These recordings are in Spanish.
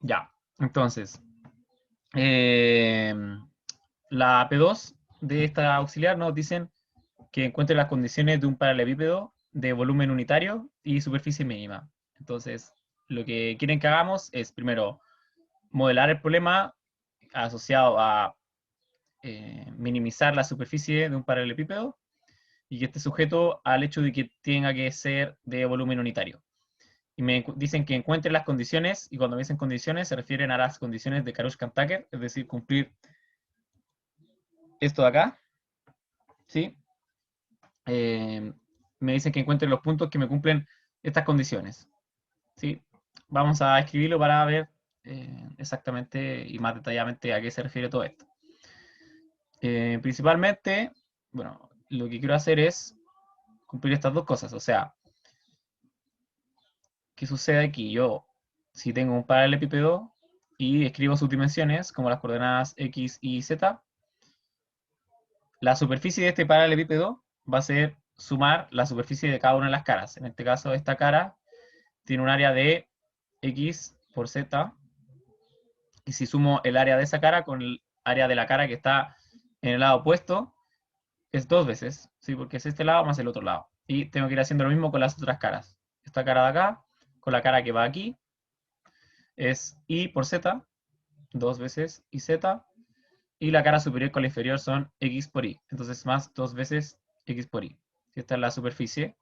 Ya, entonces, eh, la P2 de esta auxiliar nos dicen que encuentre las condiciones de un paralelepípedo de volumen unitario y superficie mínima. Entonces, lo que quieren que hagamos es primero modelar el problema asociado a minimizar la superficie de un paralelepípedo y que esté sujeto al hecho de que tenga que ser de volumen unitario. Y me dicen que encuentre las condiciones, y cuando me dicen condiciones se refieren a las condiciones de Karush-Tucker, es decir, cumplir esto de acá, ¿sí? Eh, Me dicen que encuentre los puntos que me cumplen estas condiciones, ¿sí? Vamos a escribirlo para ver exactamente y más detalladamente a qué se refiere todo esto. Principalmente, bueno, lo que quiero hacer es cumplir estas dos cosas, o sea, ¿qué sucede aquí? Yo, si tengo un paralelepípedo y escribo sus dimensiones, como las coordenadas x, y, z, la superficie de este paralelepípedo va a ser sumar la superficie de cada una de las caras. En este caso, esta cara tiene un área de x por z, y si sumo el área de esa cara con el área de la cara que está en el lado opuesto, es dos veces, ¿sí? Porque es este lado más el otro lado. Y tengo que ir haciendo lo mismo con las otras caras. Esta cara de acá, con la cara que va aquí, es y por z, dos veces y z, y la cara superior con la inferior son x por y. Entonces más dos veces x por y. Esta es la superficie.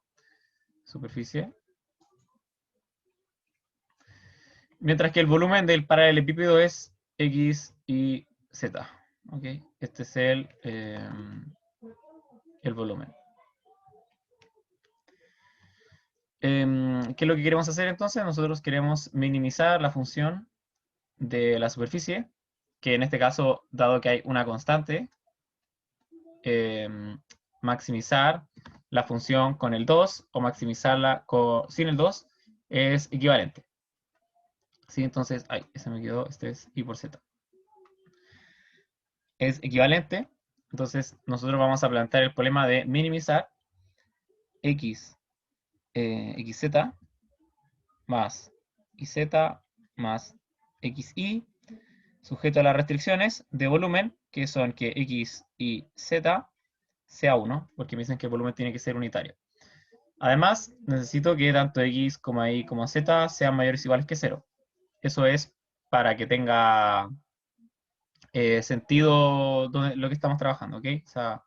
Mientras que el volumen del paralelepípedo es x y z. ¿Okay? Este es el volumen. ¿Qué es lo que queremos hacer entonces? Nosotros queremos minimizar la función de la superficie, que en este caso, dado que hay una constante, eh, maximizar la función con el 2 o maximizarla sin el 2 es equivalente. ¿Sí? Entonces, ay, ese me quedó, este es i por z. Es equivalente, entonces nosotros vamos a plantear el problema de minimizar x, xz más iz más xy sujeto a las restricciones de volumen, que son que x y z sea 1, porque me dicen que el volumen tiene que ser unitario. Además, necesito que tanto x como y como z sean mayores o iguales que 0. Eso es para que tenga sentido lo que estamos trabajando, ¿ok? O sea,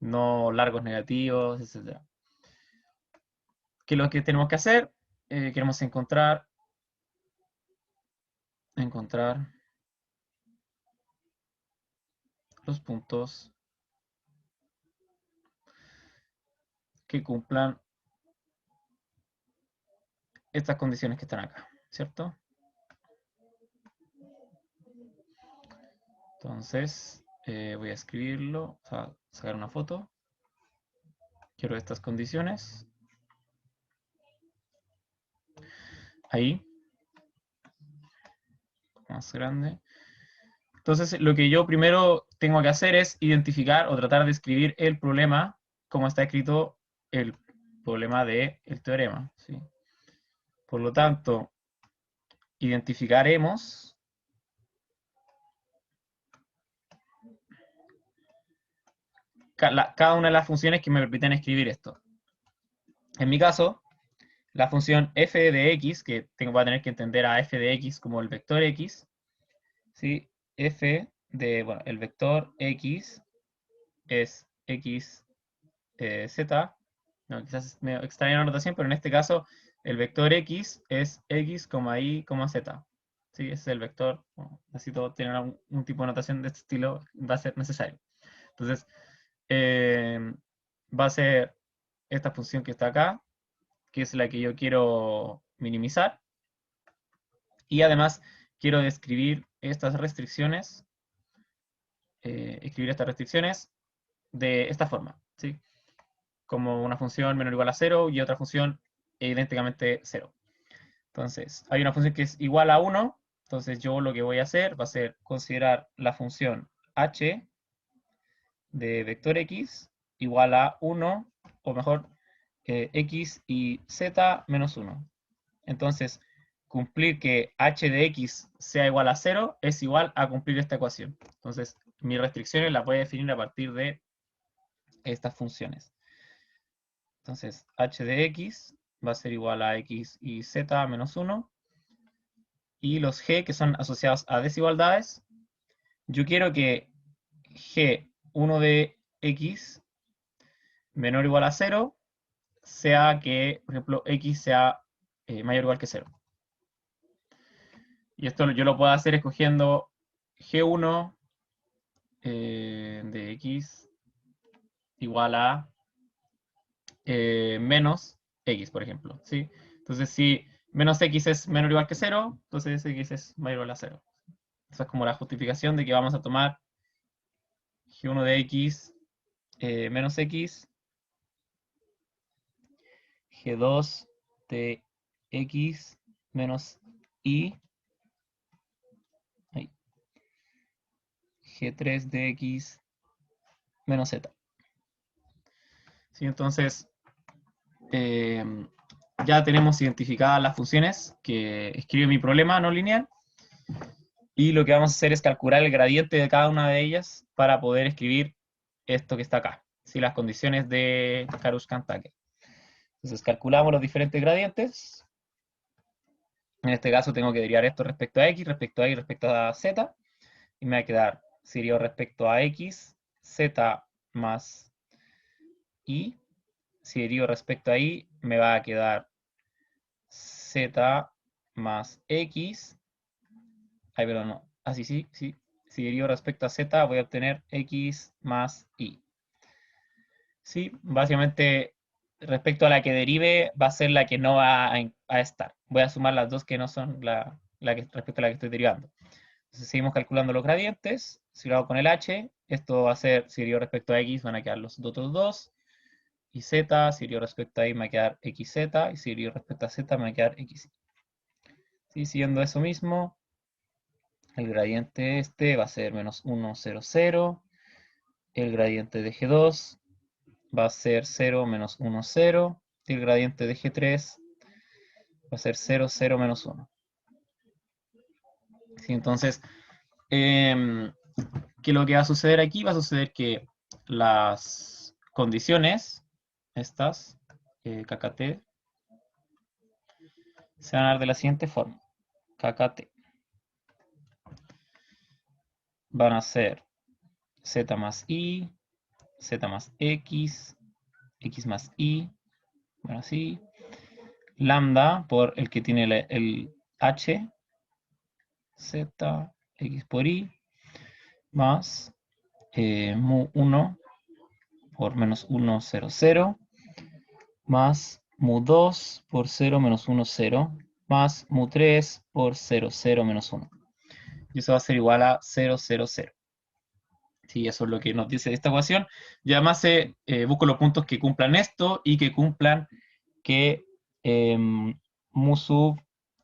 no largos negativos, etc. ¿Qué es lo que tenemos que hacer? Queremos encontrar los puntos que cumplan estas condiciones que están acá, ¿cierto? Entonces, voy a escribirlo, o sea, sacar una foto. Quiero estas condiciones. Ahí, más grande. Entonces, lo que yo primero tengo que hacer es identificar o tratar de escribir el problema como está escrito el problema del teorema, ¿sí? Por lo tanto, identificaremos cada una de las funciones que me permiten escribir esto. En mi caso, la función f de x, que voy a tener que entender a f de x como el vector x, ¿sí? F de, bueno, el vector x es x, z, no, quizás es medio extraña la notación, pero en este caso el vector x es x, y, z. ¿Sí? Ese es el vector. Bueno, necesito tener un tipo de notación de este estilo, va a ser necesario. Entonces, eh, va a ser esta función que está acá, que es la que yo quiero minimizar. Y además quiero describir estas restricciones, de esta forma, ¿sí? Como una función menor o igual a 0 y otra función idénticamente 0. Entonces, hay una función que es igual a 1, entonces yo lo que voy a hacer va a ser considerar la función h de vector x igual a 1, o mejor, x y z menos 1. Entonces, cumplir que h de x sea igual a 0 es igual a cumplir esta ecuación. Entonces, mis restricciones las voy a definir a partir de estas funciones. Entonces, h de x va a ser igual a x y z menos 1. Y los g, que son asociados a desigualdades, yo quiero que g1 de x menor o igual a 0 sea que, por ejemplo, x sea mayor o igual que 0. Y esto yo lo puedo hacer escogiendo g1 de x igual a menos x, por ejemplo, ¿sí? Entonces, si menos x es menor o igual que 0, entonces x es mayor o igual a 0. Esa es como la justificación de que vamos a tomar g1 de x menos x, g2 de x menos y, ahí, g3 de x menos z. ¿Sí? Entonces, eh, ya tenemos identificadas las funciones que escribe mi problema no lineal, y lo que vamos a hacer es calcular el gradiente de cada una de ellas para poder escribir esto que está acá, ¿sí? Las condiciones de Karush-Kantake. Entonces calculamos los diferentes gradientes. En este caso tengo que derivar esto respecto a x, respecto a y, respecto a z, y me va a quedar, si derivo respecto a x, z más y, si derivo respecto a y, me va a quedar z más x, ay, perdón, no, así sí, sí, si derivo respecto a z voy a obtener x más y. Sí, básicamente respecto a la que derive va a ser la que no va a estar. Voy a sumar las dos que no son respecto a la que estoy derivando. Entonces seguimos calculando los gradientes. Si lo hago con el h, esto va a ser, si derivo respecto a x, van a quedar los otros dos. Y z, si derivo respecto a y, me va a quedar xz. Y si derivo respecto a z, me va a quedar xy. ¿Sí? Siguiendo eso mismo, el gradiente este va a ser menos 1, 0, 0. El gradiente de g2 va a ser 0, menos 1, 0. Y el gradiente de g3 va a ser 0, 0, menos 1. ¿Sí? Entonces, ¿qué lo que va a suceder aquí? Va a suceder que las condiciones, estas, KKT, se van a dar de la siguiente forma. KKT van a ser z más y, z más x, x más y, bueno, así, lambda por el que tiene el h, z, x por y, más mu 1 por menos 1, 0, 0, más mu 2 por 0, menos 1, 0, más mu 3 por 0, 0, menos 1. Y eso va a ser igual a 0, 0, 0. Sí, eso es lo que nos dice esta ecuación. Y además busco los puntos que cumplan esto y que cumplan que mu sub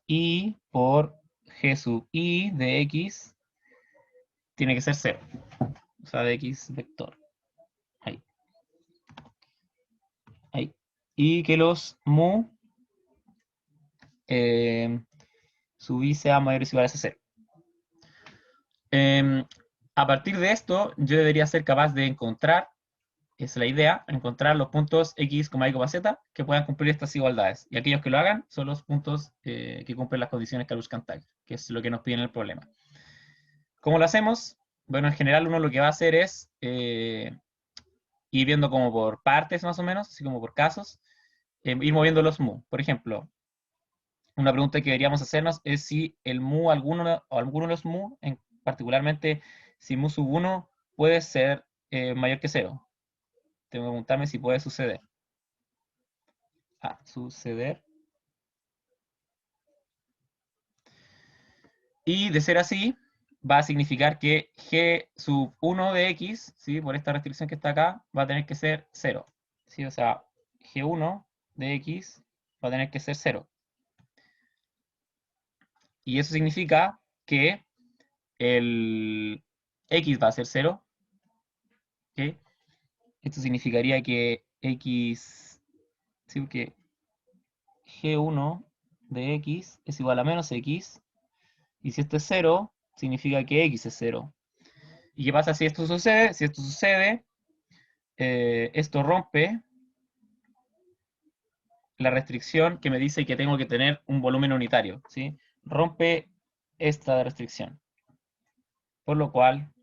i por g sub i de x tiene que ser 0. O sea, de x vector. Ahí. Ahí. Y que los mu sub i sea mayores o iguales a 0. A partir de esto, yo debería ser capaz de encontrar, es la idea, encontrar los puntos x, y, z que puedan cumplir estas igualdades. Y aquellos que lo hagan son los puntos que cumplen las condiciones Karush-Kantake, que es lo que nos piden en el problema. ¿Cómo lo hacemos? Bueno, en general uno lo que va a hacer es ir viendo como por partes más o menos, así como por casos, ir moviendo los mu. Por ejemplo, una pregunta que deberíamos hacernos es si el mu, alguno de los mu, particularmente si mu sub 1 puede ser mayor que 0. Tengo que preguntarme si puede suceder. Suceder. Y de ser así, va a significar que g sub 1 de x, ¿sí? Por esta restricción que está acá, va a tener que ser 0. ¿Sí? O sea, g1 de x va a tener que ser 0. Y eso significa que el x va a ser 0. ¿Okay? Esto significaría que x, sí, que g1 de x es igual a menos x. Y si esto es 0, significa que x es 0. ¿Y qué pasa si esto sucede? Si esto sucede, esto rompe la restricción que me dice que tengo que tener un volumen unitario, ¿sí? Rompe esta restricción. Por lo cual,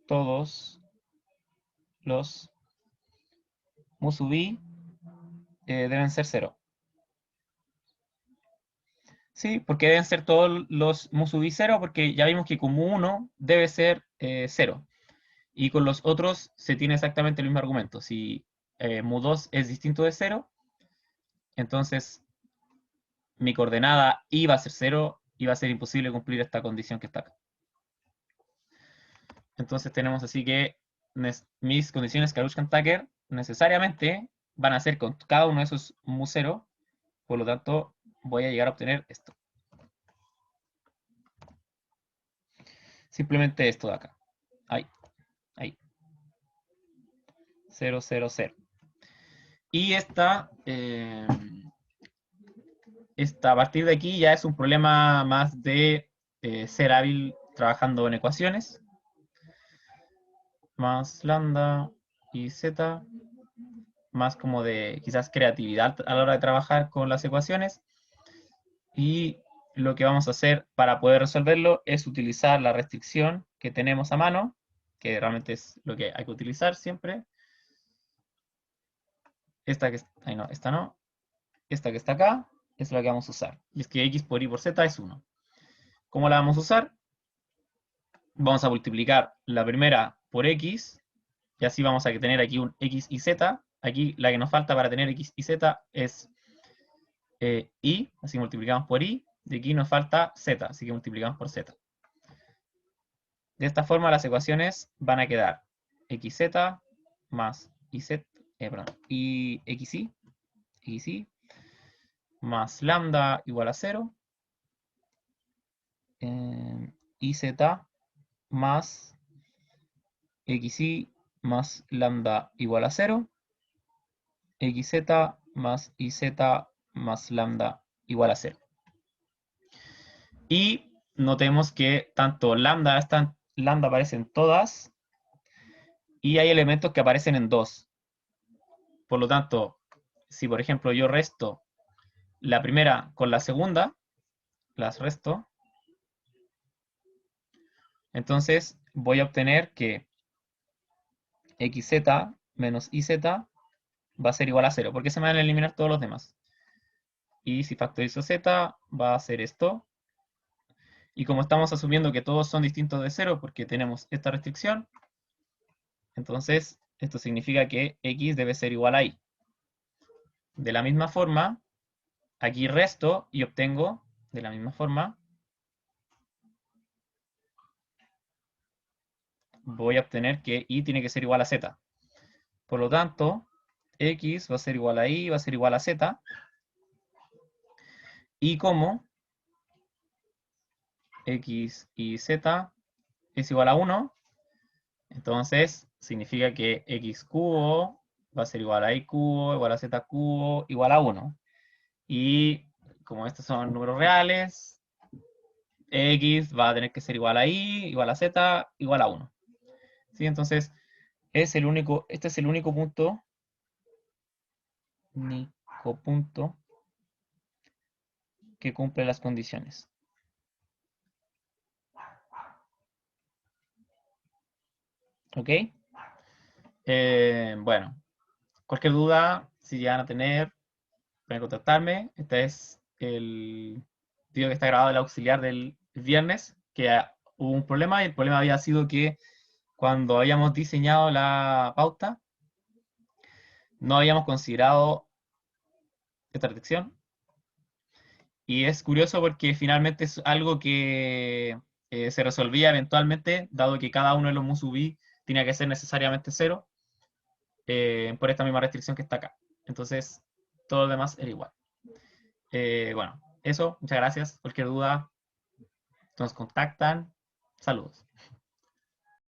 todos los mu sub i deben ser 0. Sí, porque deben ser todos los mu sub i 0, porque ya vimos que con mu 1 debe ser 0. Y con los otros se tiene exactamente el mismo argumento. Si mu 2 es distinto de 0, entonces mi coordenada i va a ser 0 y va a ser imposible cumplir esta condición que está acá. Entonces tenemos así que mis condiciones Karushkan-Tucker necesariamente van a ser con cada uno de esos mu 0, por lo tanto voy a llegar a obtener esto. Simplemente esto de acá. Ahí, ahí. 0, 0, 0. Y a partir de aquí ya es un problema más de ser hábil trabajando en ecuaciones. Más lambda y z, más como de quizás creatividad a la hora de trabajar con las ecuaciones. Y lo que vamos a hacer para poder resolverlo es utilizar la restricción que tenemos a mano, que realmente es lo que hay que utilizar siempre. Esta que ahí no, esta no. Esta que está acá es la que vamos a usar. Y es que x por y por z es 1. ¿Cómo la vamos a usar? Vamos a multiplicar la primera por x, y así vamos a tener aquí un x y z. Aquí la que nos falta para tener x y z es y, así multiplicamos por y, y aquí nos falta z, así que multiplicamos por z. De esta forma las ecuaciones van a quedar xz más y xy más lambda igual a 0, iz más xy más lambda igual a 0, xz más iz más lambda igual a 0. Y notemos que tanto lambda aparecen todas, y hay elementos que aparecen en 2. Por lo tanto, si por ejemplo yo resto la primera con la segunda, las resto, entonces voy a obtener que xz menos iz va a ser igual a 0, porque se me van a eliminar todos los demás. Y si factorizo z, va a ser esto. Y como estamos asumiendo que todos son distintos de 0 porque tenemos esta restricción, entonces esto significa que x debe ser igual a y. De la misma forma, aquí resto y obtengo, de la misma forma, voy a obtener que y tiene que ser igual a z. Por lo tanto, x va a ser igual a y, va a ser igual a z. Y como x y z es igual a 1, entonces significa que x cubo va a ser igual a y cubo, igual a z cubo, igual a 1. Y como estos son números reales, x va a tener que ser igual a y, igual a z, igual a 1. ¿Sí? Entonces, este es el único punto que cumple las condiciones. ¿Ok? Bueno, cualquier duda, si llegan a tener, pueden contactarme. Este es el video que está grabado del auxiliar del viernes, que hubo un problema, y el problema había sido que cuando habíamos diseñado la pauta, no habíamos considerado esta restricción. Y es curioso porque finalmente es algo que se resolvía eventualmente, dado que cada uno de los musubi tenía que ser necesariamente 0, por esta misma restricción que está acá. Entonces, todo lo demás era igual. Bueno, eso, muchas gracias. Cualquier duda, nos contactan. Saludos.